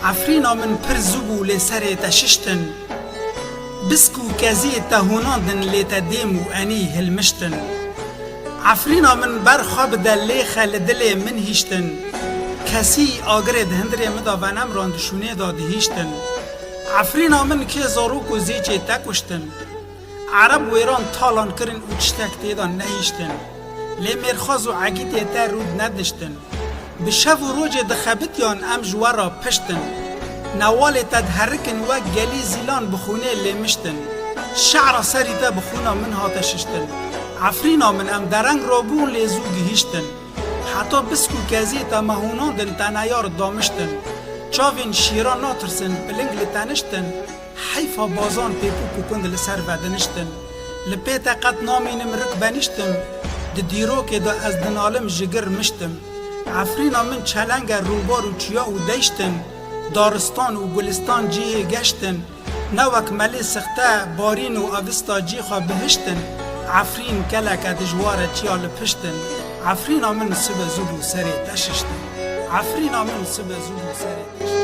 عفرینا من پر زبو لسر تششتن بسکو کزی تهوناندن لیتا دیمو انی هلمشتن عفرینا من برخواب دل لیخه لدل من هیشتن کسی آگرد هندری مدا ونم راندشونه داده هیشتن عفرینا من که زاروکو زیچه تکشتن عرب و ایران تالان کرن و چشتک تیدان نهیشتن لی مرخاز و عگیت تا رود ندشتن به شب و روج دخبتیان ام جوارا پشتن نوال تدهرکن و گلی زیلان بخونه لیمشتن شعر سری تا بخونه من هاتششتن عفرینا من ام درنگ رابون لیزوگی هیشتن حتی بسکو کزی تا مهونان دن تنیار دامشتن چاوین شیران ناترسن پلنگ لتنشتن حیفا بازان پیپو کند لسر ودنشتن لپیتا قد نامینم رکبنشتم دیرو که دا از دنالم جگر مشتم عفرینا من چلنگ روبار و چیا و دیشتن دارستان و گلستان جیه گشتن نوک ملی سخته بارین و اوستا جیخا بهشتن عفرین کلک دجوار چیا لپشتن عفرینا من سبه زبو سری تششتن عفرینا من سبه زبو سری تششتن